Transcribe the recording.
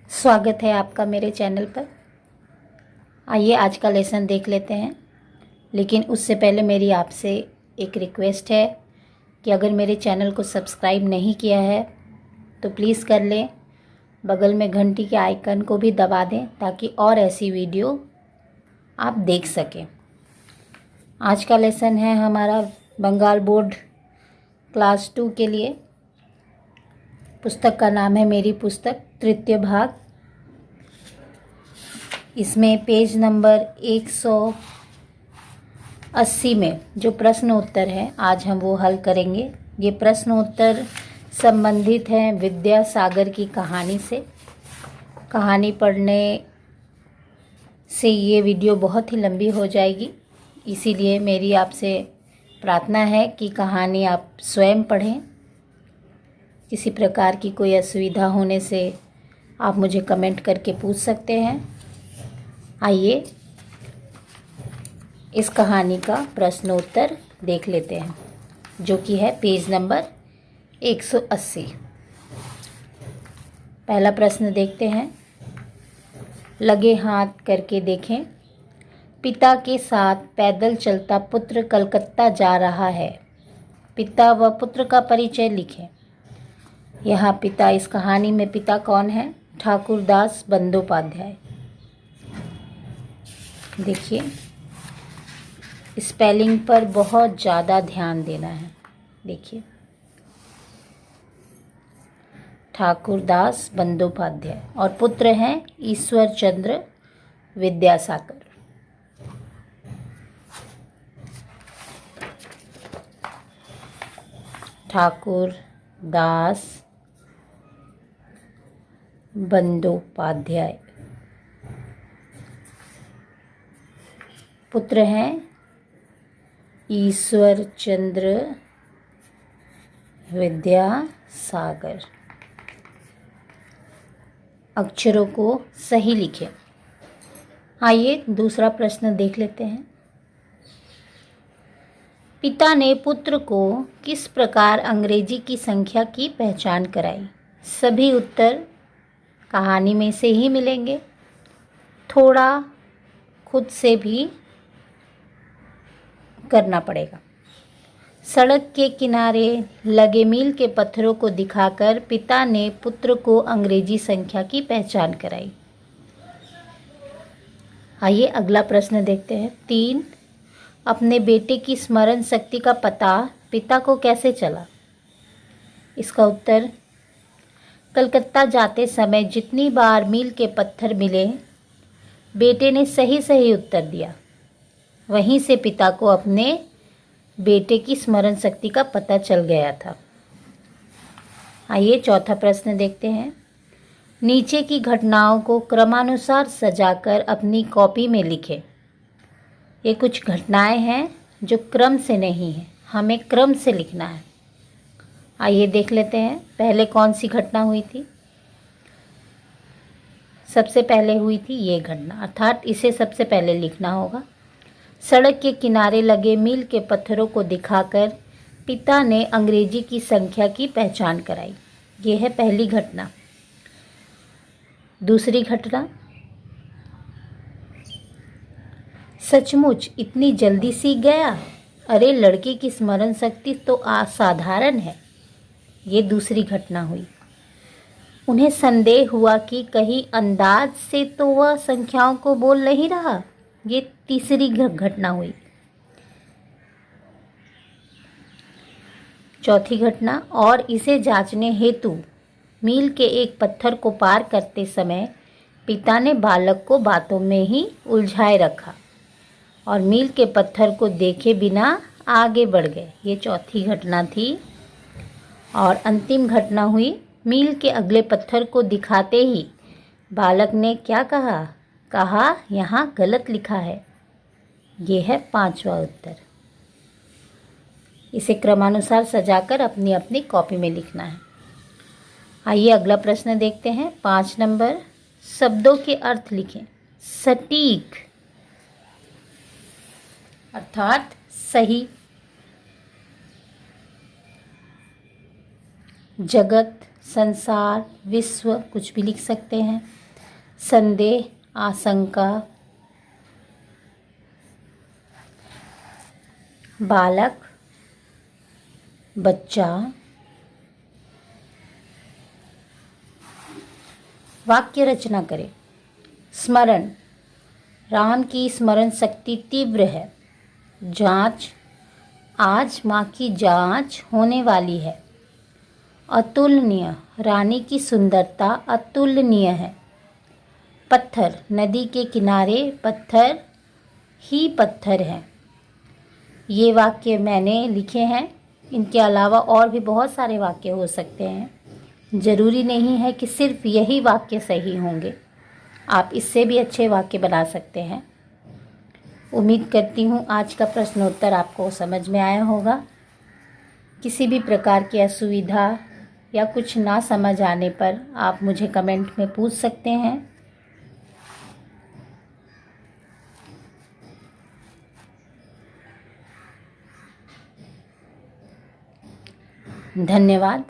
स्वागत है आपका मेरे चैनल पर। आइए आज का लेसन देख लेते हैं। लेकिन उससे पहले मेरी आपसे एक रिक्वेस्ट है कि अगर मेरे चैनल को सब्सक्राइब नहीं किया है तो प्लीज़ कर लें। बगल में घंटी के आइकन को भी दबा दें ताकि और ऐसी वीडियो आप देख सकें। आज का लेसन है हमारा बंगाल बोर्ड क्लास 2 के लिए। पुस्तक का नाम है मेरी पुस्तक, तृतीय भाग। इसमें पेज नंबर 180 में जो प्रश्न उत्तर है आज हम वो हल करेंगे। ये प्रश्न उत्तर संबंधित हैं विद्यासागर की कहानी से। कहानी पढ़ने से ये वीडियो बहुत ही लंबी हो जाएगी, इसीलिए मेरी आपसे प्रार्थना है कि कहानी आप स्वयं पढ़ें। किसी प्रकार की कोई असुविधा होने से आप मुझे कमेंट करके पूछ सकते हैं। आइए इस कहानी का प्रश्न उत्तर देख लेते हैं, जो कि है पेज नंबर 180। पहला प्रश्न देखते हैं। लगे हाथ करके देखें। पिता के साथ पैदल चलता पुत्र कलकत्ता जा रहा है। पिता व पुत्र का परिचय लिखें। यहाँ पिता, इस कहानी में पिता कौन है? ठाकुरदास बंदोपाध्याय। देखिए, स्पेलिंग पर बहुत ज़्यादा ध्यान देना है। देखिए, ठाकुरदास बंदोपाध्याय और पुत्र हैं ईश्वर चंद्र विद्यासागर। ठाकुरदास बंदोपाध्याय। पुत्र हैं ईश्वर चंद्र विद्यासागर। अक्षरों को सही लिखें। आइए दूसरा प्रश्न देख लेते हैं। पिता ने पुत्र को किस प्रकार अंग्रेजी की संख्या की पहचान कराई? सभी उत्तर कहानी में से ही मिलेंगे, थोड़ा खुद से भी करना पड़ेगा। सड़क के किनारे लगे मील के पत्थरों को दिखाकर पिता ने पुत्र को अंग्रेजी संख्या की पहचान कराई। आइए अगला प्रश्न देखते हैं। 3, अपने बेटे की स्मरण शक्ति का पता पिता को कैसे चला? इसका उत्तर, कलकत्ता जाते समय जितनी बार मील के पत्थर मिले बेटे ने सही सही उत्तर दिया, वहीं से पिता को अपने बेटे की स्मरण शक्ति का पता चल गया था। आइए चौथा प्रश्न देखते हैं। नीचे की घटनाओं को क्रमानुसार सजाकर अपनी कॉपी में लिखें। ये कुछ घटनाएं हैं जो क्रम से नहीं हैं, हमें क्रम से लिखना है। आइए देख लेते हैं पहले कौन सी घटना हुई थी। सबसे पहले हुई थी ये घटना, अर्थात इसे सबसे पहले लिखना होगा। सड़क के किनारे लगे मील के पत्थरों को दिखाकर पिता ने अंग्रेजी की संख्या की पहचान कराई। ये है पहली घटना। दूसरी घटना, सचमुच इतनी जल्दी सीख गया? अरे लड़के की स्मरण शक्ति तो असाधारण है। ये दूसरी घटना हुई। उन्हें संदेह हुआ कि कहीं अंदाज से तो वह संख्याओं को बोल नहीं रहा। ये तीसरी घटना हुई। चौथी घटना, और इसे जांचने हेतु मील के एक पत्थर को पार करते समय पिता ने बालक को बातों में ही उलझाए रखा और मील के पत्थर को देखे बिना आगे बढ़ गए। ये चौथी घटना थी। और अंतिम घटना हुई, मील के अगले पत्थर को दिखाते ही बालक ने क्या कहा यहाँ गलत लिखा है। ये है पांचवा उत्तर। इसे क्रमानुसार सजाकर अपनी अपनी कॉपी में लिखना है। आइए अगला प्रश्न देखते हैं। 5 नंबर, शब्दों के अर्थ लिखें। सटीक अर्थात सही, जगत संसार, विश्व कुछ भी लिख सकते हैं। संदेह, आशंका, बालक, बच्चा। वाक्य रचना करें। स्मरण, राम की स्मरण शक्ति तीव्र है। जांच, आज माँ की जांच होने वाली है। अतुलनीय, रानी की सुंदरता अतुलनीय है। पत्थर, नदी के किनारे पत्थर ही पत्थर हैं। ये वाक्य मैंने लिखे हैं। इनके अलावा और भी बहुत सारे वाक्य हो सकते हैं। ज़रूरी नहीं है कि सिर्फ यही वाक्य सही होंगे, आप इससे भी अच्छे वाक्य बना सकते हैं। उम्मीद करती हूँ आज का प्रश्नोत्तर आपको समझ में आया होगा। किसी भी प्रकार की असुविधा या कुछ ना समझ आने पर आप मुझे कमेंट में पूछ सकते हैं। धन्यवाद।